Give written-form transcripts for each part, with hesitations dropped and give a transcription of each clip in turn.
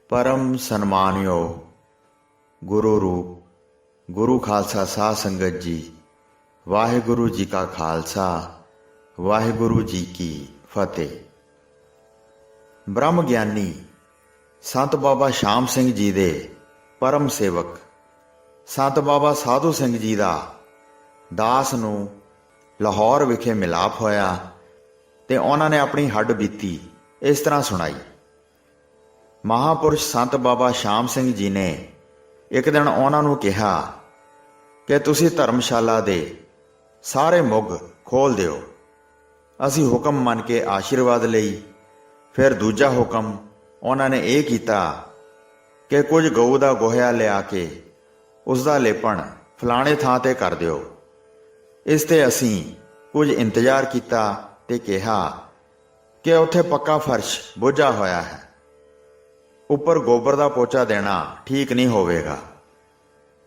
परम सन्मानयोग गुरु रूप गुरु खालसा साध संगत जी, वाहिगुरु जी का खालसा वाहिगुरु जी की फतेह। ब्रह्म ਗਿਆਨੀ संत बाबा श्याम सिंह जी ਦੇ परम सेवक संत बाबा साधु सिंह जी ਦਾ ਦਾਸ ਨੂੰ ਲਾਹੌਰ ਵਿਖੇ ਮਿਲਾਪ ਹੋਇਆ ਤੇ ਉਹਨਾਂ ਨੇ ਆਪਣੀ ਹੱਡ ਬੀਤੀ ਇਸ ਤਰ੍ਹਾਂ ਸੁਣਾਈ। ਮਹਾਪੁਰਸ਼ ਸੰਤ ਬਾਬਾ ਸ਼ਾਮ ਸਿੰਘ ਜੀ ਨੇ ਇੱਕ ਦਿਨ ਉਹਨਾਂ ਨੂੰ ਕਿਹਾ ਕਿ ਤੁਸੀਂ ਧਰਮਸ਼ਾਲਾ ਦੇ ਸਾਰੇ ਮੁੱਗ ਖੋਲ੍ਹ ਦਿਓ। ਅਸੀਂ ਹੁਕਮ ਮੰਨ ਕੇ ਆਸ਼ੀਰਵਾਦ ਲਈ। ਫਿਰ ਦੂਜਾ ਹੁਕਮ ਉਹਨਾਂ ਨੇ ਇਹ ਕੀਤਾ ਕਿ ਕੁਝ ਗਊ ਦਾ ਗੋਹਿਆ ਲਿਆ ਕੇ ਉਸ ਦਾ ਲੇਪਣ ਫਲਾਣੇ ਥਾਂ 'ਤੇ ਕਰ ਦਿਓ। ਇਸ 'ਤੇ ਅਸੀਂ ਕੁਝ ਇੰਤਜ਼ਾਰ ਕੀਤਾ ਤੇ ਕਿਹਾ ਕਿ ਉੱਥੇ ਪੱਕਾ ਫਰਸ਼ ਬੁੱਝਾ ਹੋਇਆ ਹੈ, ਉੱਪਰ ਗੋਬਰ ਦਾ ਪੋਚਾ ਦੇਣਾ ਠੀਕ ਨਹੀਂ ਹੋਵੇਗਾ।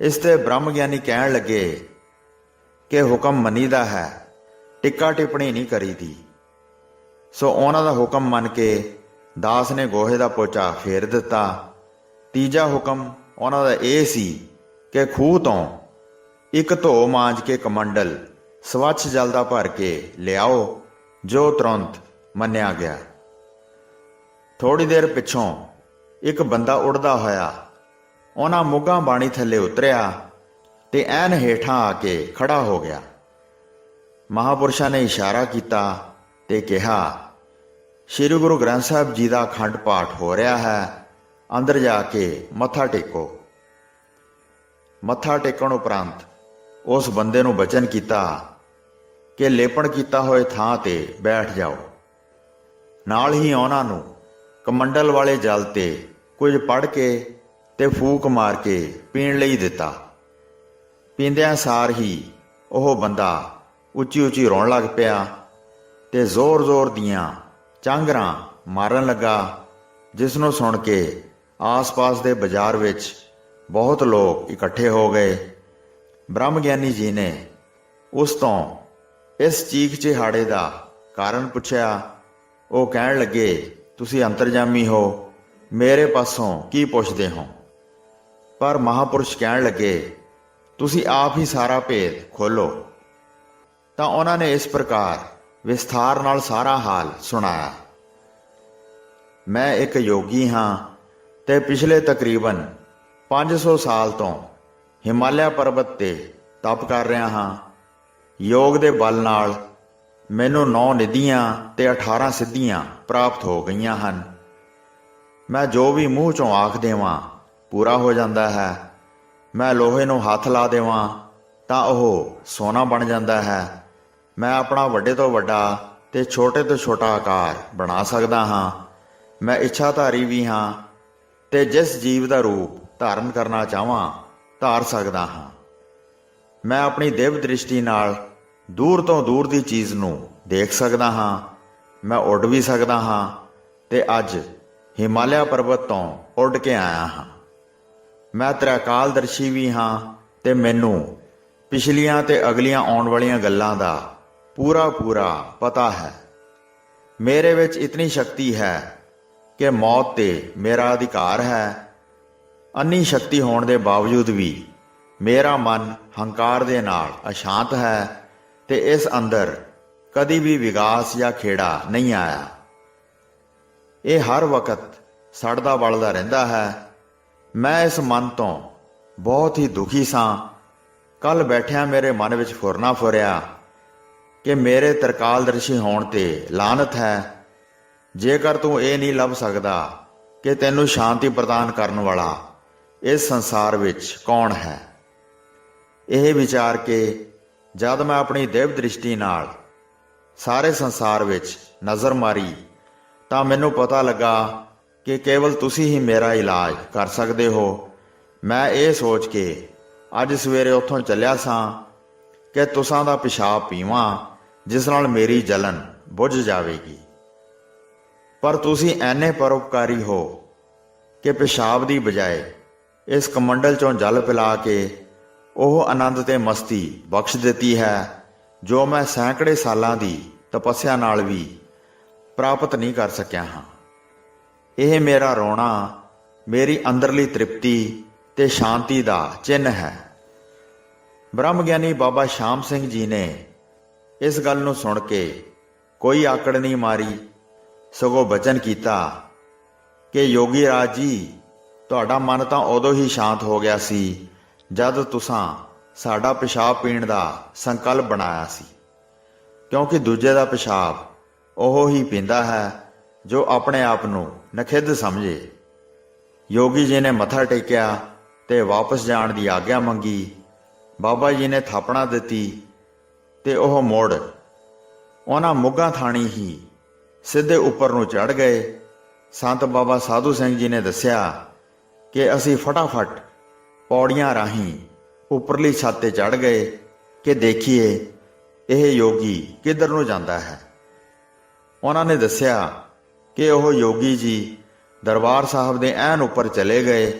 ਇਸ 'ਤੇ ਬ੍ਰਹਮ ਗਿਆਨੀ ਕਹਿਣ ਲੱਗੇ ਕਿ ਹੁਕਮ ਮੰਨੀਦਾ ਹੈ, ਟਿੱਕਾ ਟਿੱਪਣੀ ਨਹੀਂ ਕਰੀਦੀ। ਸੋ ਉਹਨਾਂ ਦਾ ਹੁਕਮ ਮੰਨ ਕੇ ਦਾਸ ਨੇ ਗੋਹੇ ਦਾ ਪੋਚਾ ਫੇਰ ਦਿੱਤਾ। ਤੀਜਾ ਹੁਕਮ ਉਹਨਾਂ ਦਾ ਇਹ ਸੀ ਕਿ ਖੂਹ ਤੋਂ ਇੱਕ ਧੋ ਮਾਂਜ ਕੇ ਕਮੰਡਲ ਸਵੱਛ ਜਲ ਦਾ ਭਰ ਕੇ ਲਿਆਓ, ਜੋ ਤੁਰੰਤ ਮੰਨਿਆ ਗਿਆ। ਥੋੜ੍ਹੀ ਦੇਰ ਪਿੱਛੋਂ ਇੱਕ ਬੰਦਾ ਉੱਡਦਾ ਹੋਇਆ ਉਹਨਾਂ ਮੁੱਗਾਂ ਬਾਣੀ ਥੱਲੇ ਉਤਰਿਆ ਤੇ ਐਨ ਹੇਠਾਂ ਆ ਕੇ ਖੜਾ ਹੋ ਗਿਆ। ਮਹਾਪੁਰਸ਼ਾਂ ਨੇ ਇਸ਼ਾਰਾ ਕੀਤਾ ਤੇ ਕਿਹਾ, ਸ਼੍ਰੀ ਗੁਰੂ ਗ੍ਰੰਥ ਸਾਹਿਬ ਜੀ ਦਾ ਅਖੰਡ ਪਾਠ ਹੋ ਰਿਹਾ ਹੈ, ਅੰਦਰ ਜਾ ਕੇ ਮੱਥਾ ਟੇਕੋ। ਮੱਥਾ ਟੇਕਣ ਉਪਰੰਤ ਉਸ ਬੰਦੇ ਨੂੰ ਬਚਨ ਕੀਤਾ ਕਿ ਲੇਪਣ ਕੀਤਾ ਹੋਏ ਥਾਂ 'ਤੇ ਬੈਠ ਜਾਓ। ਨਾਲ ਹੀ ਉਹਨਾਂ ਨੂੰ ਕਮੰਡਲ ਵਾਲੇ ਜਲ 'ਤੇ ਕੁਝ ਪੜ੍ਹ ਕੇ ਤੇ ਫੂਕ ਮਾਰ ਕੇ ਪੀਣ ਲਈ ਦਿੱਤਾ। ਪੀਂਦਿਆਂ ਸਾਰ ਹੀ ਉਹ ਬੰਦਾ ਉੱਚੀ ਉੱਚੀ ਰੋਣ ਲੱਗ ਪਿਆ ਤੇ ਜ਼ੋਰ-ਜ਼ੋਰ ਦੀਆਂ ਚਾਂਗਰਾਂ ਮਾਰਨ ਲੱਗਾ, ਜਿਸ ਨੂੰ ਸੁਣ ਕੇ ਆਸ-ਪਾਸ ਦੇ ਬਾਜ਼ਾਰ ਵਿੱਚ ਬਹੁਤ ਲੋਕ ਇਕੱਠੇ ਹੋ ਗਏ। ਬ੍ਰਹਮ ਗਿਆਨੀ ਜੀ ਨੇ ਉਸ ਤੋਂ ਇਸ ਚੀਖ ਚਿਹਾੜੇ ਦਾ ਕਾਰਨ ਪੁੱਛਿਆ। ਉਹ ਕਹਿਣ ਲੱਗੇ, ਤੁਸੀਂ ਅੰਤਰਜਾਮੀ ਹੋ, ਮੇਰੇ ਪਾਸੋਂ ਕੀ ਪੁੱਛਦੇ ਹੋ? ਪਰ ਮਹਾਪੁਰਸ਼ ਕਹਿਣ ਲੱਗੇ, ਤੁਸੀਂ ਆਪ ਹੀ ਸਾਰਾ ਭੇਦ ਖੋਲ੍ਹੋ। ਤਾਂ ਉਹਨਾਂ ਨੇ ਇਸ ਪ੍ਰਕਾਰ ਵਿਸਥਾਰ ਨਾਲ ਸਾਰਾ ਹਾਲ ਸੁਣਾਇਆ। ਮੈਂ ਇੱਕ ਯੋਗੀ ਹਾਂ ਤੇ ਪਿਛਲੇ ਤਕਰੀਬਨ 500 ਸਾਲ ਤੋਂ ਹਿਮਾਲਿਆ ਪਰਬਤ 'ਤੇ ਤਪ ਕਰ ਰਿਹਾ ਹਾਂ। ਯੋਗ ਦੇ ਬਲ ਨਾਲ ਮੈਨੂੰ 9 ਨਿਧੀਆਂ ਤੇ 18 ਸਿੱਧੀਆਂ ਪ੍ਰਾਪਤ ਹੋ ਗਈਆਂ ਹਨ। ਮੈਂ ਜੋ ਵੀ ਮੂੰਹ 'ਚੋਂ ਆਖ ਦੇਵਾਂ ਪੂਰਾ ਹੋ ਜਾਂਦਾ ਹੈ। ਮੈਂ ਲੋਹੇ ਨੂੰ ਹੱਥ ਲਾ ਦੇਵਾਂ ਤਾਂ ਉਹ ਸੋਨਾ ਬਣ ਜਾਂਦਾ ਹੈ। ਮੈਂ ਆਪਣਾ ਵੱਡੇ ਤੋਂ ਵੱਡਾ ਤੇ ਛੋਟੇ ਤੋਂ ਛੋਟਾ ਆਕਾਰ ਬਣਾ ਸਕਦਾ ਹਾਂ। ਮੈਂ ਇੱਛਾਧਾਰੀ ਵੀ ਹਾਂ ਤੇ ਜਿਸ ਜੀਵ ਦਾ ਰੂਪ ਧਾਰਨ ਕਰਨਾ ਚਾਹਾਂ ਧਾਰ ਸਕਦਾ ਹਾਂ। ਮੈਂ ਆਪਣੀ ਦਿਵ ਦ੍ਰਿਸ਼ਟੀ ਨਾਲ ਦੂਰ ਤੋਂ ਦੂਰ ਦੀ ਚੀਜ਼ ਨੂੰ ਦੇਖ ਸਕਦਾ ਹਾਂ। ਮੈਂ ਉੱਡ ਵੀ ਸਕਦਾ ਹਾਂ ਤੇ ਅੱਜ ਹਿਮਾਲਿਆ ਪਰਬਤ ਤੋਂ ਉੱਡ ਕੇ ਆਇਆ ਹਾਂ। ਮੈਂ ਤ੍ਰਿਕਾਲਦਰਸ਼ੀ ਵੀ ਹਾਂ ਤੇ ਮੈਨੂੰ ਪਿਛਲੀਆਂ ਤੇ ਅਗਲੀਆਂ ਆਉਣ ਵਾਲੀਆਂ ਗੱਲਾਂ ਦਾ ਪੂਰਾ ਪਤਾ ਹੈ। ਮੇਰੇ ਵਿੱਚ ਇਤਨੀ ਸ਼ਕਤੀ ਹੈ ਕਿ ਮੌਤ 'ਤੇ ਮੇਰਾ ਅਧਿਕਾਰ ਹੈ। ਅੰਨੀ ਸ਼ਕਤੀ ਹੋਣ ਦੇ ਬਾਵਜੂਦ ਵੀ ਮੇਰਾ ਮਨ ਹੰਕਾਰ ਦੇ ਨਾਲ ਅਸ਼ਾਂਤ ਹੈ ਤੇ ਇਸ ਅੰਦਰ ਕਦੀ ਵੀ ਵਿਗਾਸ ਜਾਂ ਖੇੜਾ ਨਹੀਂ ਆਇਆ। ਇਹ ਹਰ ਵਕਤ ਸੜਦਾ ਬਲਦਾ ਰਹਿੰਦਾ ਹੈ। ਮੈਂ ਇਸ ਮਨ ਤੋਂ ਬਹੁਤ ਹੀ ਦੁਖੀ ਸਾਂ। ਕੱਲ੍ਹ ਬੈਠਿਆਂ ਮੇਰੇ ਮਨ ਵਿੱਚ ਫੁਰਨਾ ਫੁਰਿਆ ਕਿ ਮੇਰੇ ਤ੍ਰਿਕਾਲਦਰਸ਼ੀ ਹੋਣ 'ਤੇ ਲਾਨਤ ਹੈ। ਜੇਕਰ ਤੂੰ ਇਹ ਨਹੀਂ ਲੱਭ ਸਕਦਾ ਕਿ ਤੈਨੂੰ ਸ਼ਾਂਤੀ ਪ੍ਰਦਾਨ ਕਰਨ ਵਾਲਾ ਇਸ ਸੰਸਾਰ ਵਿੱਚ ਕੌਣ ਹੈ। ਇਹ ਵਿਚਾਰ ਕੇ ਜਦ ਮੈਂ ਆਪਣੀ ਦਿਵ ਦ੍ਰਿਸ਼ਟੀ ਨਾਲ ਸਾਰੇ ਸੰਸਾਰ ਵਿੱਚ ਨਜ਼ਰ ਮਾਰੀ ਤਾਂ ਮੈਨੂੰ ਪਤਾ ਲੱਗਾ ਕਿ ਕੇਵਲ ਤੁਸੀਂ ਹੀ ਮੇਰਾ ਇਲਾਜ ਕਰ ਸਕਦੇ ਹੋ। ਮੈਂ ਇਹ ਸੋਚ ਕੇ ਅੱਜ ਸਵੇਰੇ ਉੱਥੋਂ ਚੱਲਿਆ ਸਾਂ ਕਿ ਤੁਸਾਂ ਦਾ ਪਿਸ਼ਾਬ ਪੀਵਾਂ, ਜਿਸ ਨਾਲ ਮੇਰੀ ਜਲਨ ਬੁੱਝ ਜਾਵੇਗੀ। ਪਰ ਤੁਸੀਂ ਐਨੇ ਪਰਉਪਕਾਰੀ ਹੋ ਕਿ ਪਿਸ਼ਾਬ ਦੀ ਬਜਾਏ ਇਸ ਕਮੰਡਲ 'ਚੋਂ ਜਲ ਪਿਲਾ ਕੇ ਉਹ ਆਨੰਦ ਤੇ ਮਸਤੀ ਬਖਸ਼ ਦਿੱਤੀ ਹੈ ਜੋ ਮੈਂ ਸੈਂਕੜੇ ਸਾਲਾਂ ਦੀ ਤਪੱਸਿਆ ਨਾਲ ਵੀ ਪ੍ਰਾਪਤ ਨਹੀਂ ਕਰ ਸਕਿਆ ਹਾਂ। ਇਹ ਮੇਰਾ ਰੋਣਾ ਮੇਰੀ ਅੰਦਰਲੀ ਤ੍ਰਿਪਤੀ ਤੇ ਸ਼ਾਂਤੀ ਦਾ ਚਿੰਨ੍ਹ ਹੈ। ਬ੍ਰਹਮ ਗਿਆਨੀ ਬਾਬਾ ਸ਼ਾਮ ਸਿੰਘ ਜੀ ਨੇ ਇਸ ਗੱਲ ਨੂੰ ਸੁਣ ਕੇ ਕੋਈ ਆਕੜ ਨਹੀਂ ਮਾਰੀ, ਸਗੋਂ ਬਚਨ ਕੀਤਾ ਕਿ ਯੋਗੀ ਰਾਜ ਜੀ, ਤੁਹਾਡਾ ਮਨ ਤਾਂ ਉਦੋਂ ਹੀ ਸ਼ਾਂਤ ਹੋ ਗਿਆ ਸੀ ਜਦ ਤੁਸਾਂ ਸਾਡਾ ਪਿਸ਼ਾਬ ਪੀਣ ਦਾ ਸੰਕਲਪ ਬਣਾਇਆ ਸੀ, ਕਿਉਂਕਿ ਦੂਜੇ ਦਾ ਪਿਸ਼ਾਬ ਉਹ ਹੀ ਪੀਂਦਾ ਹੈ ਜੋ ਆਪਣੇ ਆਪ ਨੂੰ ਨਖਿੱਧ ਸਮਝੇ। ਯੋਗੀ ਜੀ ਨੇ ਮੱਥਾ ਟੇਕਿਆ ਤੇ ਵਾਪਸ ਜਾਣ ਦੀ ਆਗਿਆ ਮੰਗੀ। ਬਾਬਾ ਜੀ ਨੇ ਥਾਪਣਾ ਦਿੱਤੀ ਤੇ ਉਹ ਮੁੜ ਉਹਨਾਂ ਮੁੱਗਾ ਥਾਣੀ ਹੀ ਸਿੱਧੇ ਉੱਪਰ ਨੂੰ ਚੜ੍ਹ ਗਏ। ਸੰਤ ਬਾਬਾ ਸਾਧੂ ਸਿੰਘ ਜੀ ਨੇ ਦੱਸਿਆ ਕਿ ਅਸੀਂ ਫਟਾਫਟ ਪੌੜੀਆਂ ਰਾਹੀਂ ਉੱਪਰਲੀ ਛੱਤ ਤੇ ਚੜ੍ਹ ਗਏ ਕਿ ਦੇਖੀਏ ਇਹ ਯੋਗੀ ਕਿੱਧਰ ਨੂੰ ਜਾਂਦਾ ਹੈ। ਉਹਨਾਂ ਨੇ ਦੱਸਿਆ ਕਿ ਉਹ ਯੋਗੀ ਜੀ ਦਰਬਾਰ ਸਾਹਿਬ ਦੇ ਐਨ ਉੱਪਰ ਚਲੇ ਗਏ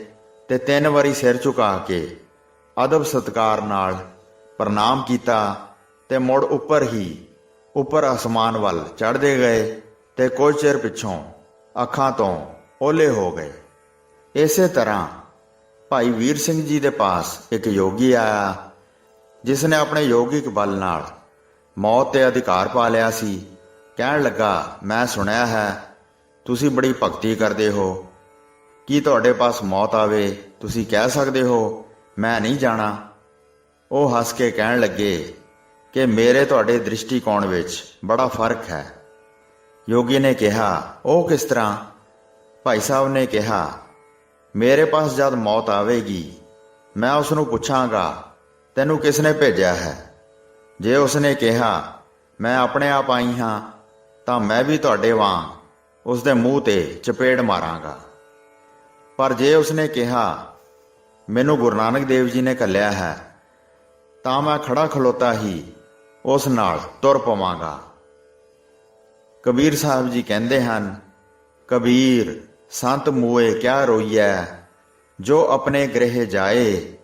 ਤੇ 3 ਵਾਰੀ ਸਿਰ ਝੁਕਾ ਕੇ ਅਦਬ ਸਤਿਕਾਰ ਨਾਲ ਪ੍ਰਣਾਮ ਕੀਤਾ ਤੇ ਮੁੜ ਉੱਪਰ ਅਸਮਾਨ ਵੱਲ ਚੜ੍ਹਦੇ ਗਏ ਤੇ ਕੁਝ ਚਿਰ ਪਿੱਛੋਂ ਅੱਖਾਂ ਤੋਂ ਓਲੇ ਹੋ ਗਏ। ਇਸੇ ਤਰ੍ਹਾਂ ਭਾਈ ਵੀਰ ਸਿੰਘ ਜੀ ਦੇ ਪਾਸ ਇੱਕ ਯੋਗੀ ਆਇਆ ਜਿਸ ਨੇ ਆਪਣੇ ਯੋਗਿਕ ਬਲ ਨਾਲ ਮੌਤ ਤੇ ਅਧਿਕਾਰ ਪਾ ਲਿਆ ਸੀ। ਕਹਿਣ ਲੱਗਾ, ਮੈਂ ਸੁਣਿਆ ਹੈ ਤੁਸੀਂ ਬੜੀ ਭਗਤੀ ਕਰਦੇ ਹੋ, ਕੀ ਤੁਹਾਡੇ ਪਾਸ ਮੌਤ ਆਵੇ ਤੁਸੀਂ ਕਹਿ ਸਕਦੇ ਹੋ ਮੈਂ ਨਹੀਂ ਜਾਣਾ। ਉਹ ਹੱਸ ਕੇ ਕਹਿਣ ਲੱਗੇ ਕਿ ਮੇਰੇ ਤੁਹਾਡੇ ਦ੍ਰਿਸ਼ਟੀਕੋਣ ਵਿੱਚ ਬੜਾ ਫਰਕ ਹੈ। ਯੋਗੀ ਨੇ ਕਿਹਾ, ਉਹ ਕਿਸ ਤਰ੍ਹਾਂ? ਭਾਈ ਸਾਹਿਬ ਨੇ ਕਿਹਾ, ਮੇਰੇ ਪਾਸ ਜਦ ਮੌਤ ਆਵੇਗੀ ਮੈਂ ਉਸ ਨੂੰ ਪੁੱਛਾਂਗਾ ਤੈਨੂੰ ਕਿਸ ਨੇ ਭੇਜਿਆ ਹੈ। ਜੇ ਉਸ ਨੇ ਕਿਹਾ ਮੈਂ ਆਪਣੇ ਆਪ ਆਈ ਹਾਂ ਤਾਂ ਮੈਂ ਵੀ ਤੁਹਾਡੇ ਵਾਂਗ ਉਸ ਦੇ ਮੂੰਹ ਤੇ ਚਪੇੜ ਮਾਰਾਂਗਾ। ਪਰ ਜੇ ਉਸ ਨੇ ਕਿਹਾ ਮੈਨੂੰ ਗੁਰੂ ਨਾਨਕ ਦੇਵ ਜੀ ਨੇ ਘੱਲਿਆ ਹੈ ਤਾਂ ਮੈਂ ਖੜਾ ਖਲੋਤਾ ਹੀ ਉਸ ਨਾਲ ਤੁਰ ਪਵਾਂਗਾ। ਕਬੀਰ ਸਾਹਿਬ ਜੀ ਕਹਿੰਦੇ ਹਨ, ਕਬੀਰ ਸੰਤ ਮੂਏ ਕਿਆ ਰੋਈਐ, ਜੋ ਆਪਣੇ ਗ੍ਰਹਿ ਜਾਏ,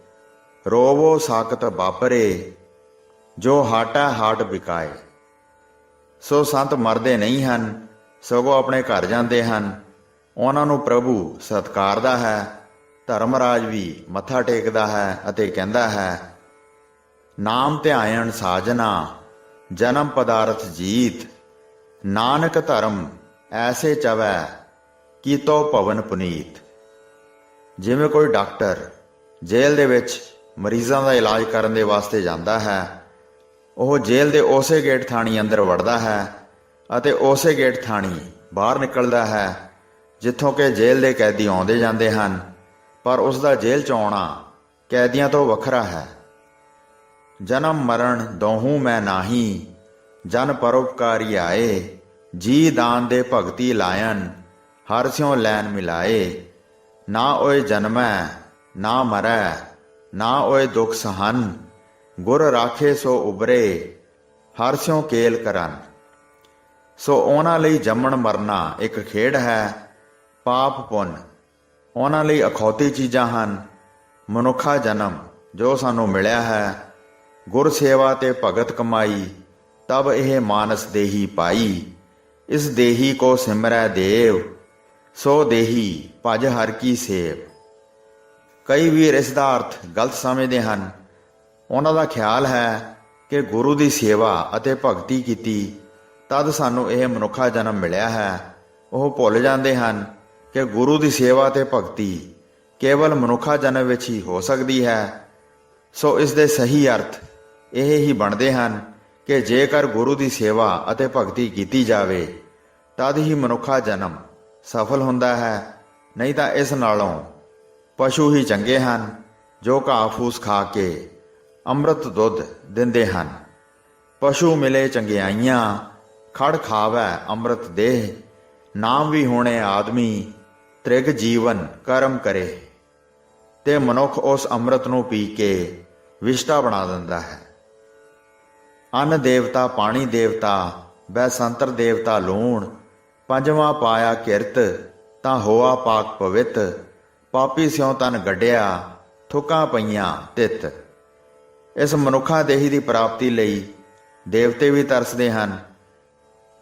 ਰੋਵੋ ਸਾਕਤ ਬਾਪਰੇ, ਜੋ ਹਾਟਾ ਹਾਟ ਵਿਕਾਏ। ਸੋ ਸੰਤ ਮਰਦੇ ਨਹੀਂ ਹਨ, ਸਗੋਂ ਆਪਣੇ ਘਰ ਜਾਂਦੇ ਹਨ। ਉਹਨਾਂ ਨੂੰ ਪ੍ਰਭੂ ਸਤਿਕਾਰਦਾ ਹੈ। ਧਰਮਰਾਜ ਵੀ ਮੱਥਾ ਟੇਕਦਾ ਹੈ ਅਤੇ ਕਹਿੰਦਾ ਹੈ, ਨਾਮ ਧਿਆਇਣ ਸਾਜਨਾ, ਜਨਮ ਪਦਾਰਥ ਜੀਤ, ਨਾਨਕ ਧਰਮ ਐਸੇ ਚਵੈ, ਕੀਤੋ ਭਵਨ ਪੁਨੀਤ। ਜਿਵੇਂ ਕੋਈ ਡਾਕਟਰ ਜੇਲ੍ਹ ਦੇ ਵਿੱਚ ਮਰੀਜ਼ਾਂ ਦਾ ਇਲਾਜ ਕਰਨ ਦੇ ਵਾਸਤੇ ਜਾਂਦਾ ਹੈ, ਉਹ ਜੇਲ੍ਹ ਦੇ ਉਸੇ ਗੇਟ ਥਾਣੀ ਅੰਦਰ ਵੜਦਾ ਹੈ ਅਤੇ ਉਸੇ ਗੇਟ ਥਾਣੀ ਬਾਹਰ ਨਿਕਲਦਾ ਹੈ ਜਿੱਥੋਂ ਕਿ ਜੇਲ੍ਹ ਦੇ ਕੈਦੀ ਆਉਂਦੇ ਜਾਂਦੇ ਹਨ, ਪਰ ਉਸ ਦਾ ਜੇਲ੍ਹ 'ਚ ਆਉਣਾ ਕੈਦੀਆਂ ਤੋਂ ਵੱਖਰਾ ਹੈ। ਜਨਮ ਮਰਨ ਦੋਹੂ ਮੈਂ ਨਾਹੀ, ਜਨ ਪਰਉਪਕਾਰੀ ਆਏ, ਜੀ ਦਾਨ ਦੇ ਭਗਤੀ ਲਾਇਨ, ਹਰ ਸਿਉ ਲੈਨ ਮਿਲਾਏ। ਨਾ ਓਏ ਜਨਮੈ ਨਾ ਮਰੈ, ਨਾ ਓਏ ਦੁਖ ਸਹਨ, ਗੁਰ ਰਾਖੇ ਸੋ ਉਬਰੇ, ਹਰ ਸਿਉ ਕੇਲ ਕਰਨ। ਸੋ ਉਹਨਾਂ ਲਈ ਜੰਮਣ ਮਰਨਾ ਇੱਕ ਖੇਡ ਹੈ, ਪਾਪ ਪੁੰਨ ਉਹਨਾਂ ਲਈ ਅਖੌਤੀ ਚੀਜ਼ਾਂ ਹਨ। ਮਨੁੱਖਾ ਜਨਮ ਜੋ ਸਾਨੂੰ ਮਿਲਿਆ ਹੈ, ਗੁਰ ਸੇਵਾ ਤੇ ਭਗਤ ਕਮਾਈ, ਤਬ ਇਹ ਮਾਨਸ ਦੇਹੀ ਪਾਈ। ਇਸ ਦੇਹੀ ਕੋ ਸਿਮਰੈ ਦੇਵ, ਸੋ ਦੇਹੀ ਭਜ ਹਰ ਕੀ ਸੇਵ। ਕਈ ਵੀਰ ਇਸ ਦਾ ਅਰਥ ਗਲਤ ਸਮਝਦੇ ਹਨ। ਉਹਨਾਂ ਦਾ ਖਿਆਲ ਹੈ ਕਿ ਗੁਰੂ ਦੀ ਸੇਵਾ ਅਤੇ ਭਗਤੀ ਕੀਤੀ ਤਦ ਸਾਨੂੰ ਇਹ ਮਨੁੱਖਾ ਜਨਮ ਮਿਲਿਆ ਹੈ। ਉਹ ਭੁੱਲ ਜਾਂਦੇ ਹਨ ਕਿ ਗੁਰੂ ਦੀ ਸੇਵਾ ਤੇ ਭਗਤੀ ਕੇਵਲ ਮਨੁੱਖਾ ਜਨਮ ਵਿੱਚ ਹੀ ਹੋ ਸਕਦੀ ਹੈ। ਸੋ ਇਸ ਦੇ ਸਹੀ ਅਰਥ ਇਹ ਹੀ ਬਣਦੇ ਹਨ ਕਿ ਜੇਕਰ ਗੁਰੂ ਦੀ ਸੇਵਾ ਅਤੇ ਭਗਤੀ ਕੀਤੀ ਜਾਵੇ ਤਦ ਹੀ ਮਨੁੱਖਾ ਜਨਮ ਸਫਲ ਹੁੰਦਾ ਹੈ, ਨਹੀਂ ਤਾਂ ਇਸ ਨਾਲੋਂ ਪਸ਼ੂ ਹੀ ਚੰਗੇ ਹਨ ਜੋ ਘਾਹ ਫੂਸ ਖਾ ਕੇ ਅੰਮ੍ਰਿਤ ਦੁੱਧ ਦਿੰਦੇ ਹਨ। ਪਸ਼ੂ ਮਿਲੇ ਚੰਗਿਆਈਆਂ, ਖੜ ਖਾਵੈ ਅੰਮ੍ਰਿਤ ਦੇਹ, ਨਾਮ ਵੀ ਹੋਣੇ ਆਦਮੀ, ਤ੍ਰਿਗ ਜੀਵਨ ਕਰਮ ਕਰੇ। ਤੇ ਮਨੁੱਖ ਉਸ ਅੰਮ੍ਰਿਤ ਨੂੰ ਪੀ ਕੇ ਵਿਸ਼ਟਾ ਬਣਾ ਦਿੰਦਾ ਹੈ। ਅੰਨ ਦੇਵਤਾ, ਪਾਣੀ ਦੇਵਤਾ, ਬੈਸੰਤਰ ਦੇਵਤਾ ਲੂਣ, ਪੰਜਵਾਂ ਪਾਇਆ ਕਿਰਤ, ਤਾਂ ਹੋਆ ਪਾਕ ਪਵਿੱਤ, ਪਾਪੀ ਸਿਉ ਤਨ ਗੱਡਿਆ, ਥੁੱਕਾਂ ਪਈਆਂ ਤਿੱਤ। ਇਸ ਮਨੁੱਖਾ ਦੇਹੀ ਦੀ ਪ੍ਰਾਪਤੀ ਲਈ ਦੇਵਤੇ ਵੀ ਤਰਸਦੇ ਹਨ,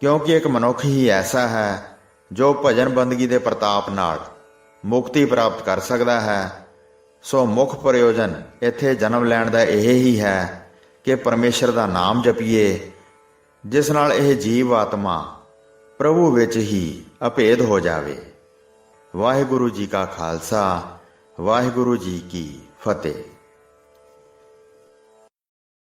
ਕਿਉਂਕਿ ਇੱਕ ਮਨੁੱਖ ਹੀ ਐਸਾ ਹੈ ਜੋ ਭਜਨ ਬੰਦਗੀ ਦੇ ਪ੍ਰਤਾਪ ਨਾਲ ਮੁਕਤੀ ਪ੍ਰਾਪਤ ਕਰ ਸਕਦਾ ਹੈ। ਸੋ ਮੁੱਖ ਪ੍ਰਯੋਜਨ ਇੱਥੇ ਜਨਮ ਲੈਣ ਦਾ ਇਹ ਹੀ ਹੈ ਕਿ ਪਰਮੇਸ਼ਰ ਦਾ ਨਾਮ ਜਪੀਏ, ਜਿਸ ਨਾਲ ਇਹ ਜੀਵ ਆਤਮਾ ਪ੍ਰਭੂ ਵਿੱਚ ਹੀ ਅਭੇਦ ਹੋ ਜਾਵੇ। ਵਾਹਿਗੁਰੂ ਜੀ ਕਾ ਖਾਲਸਾ, ਵਾਹਿਗੁਰੂ ਜੀ ਕੀ ਫਤਿਹ।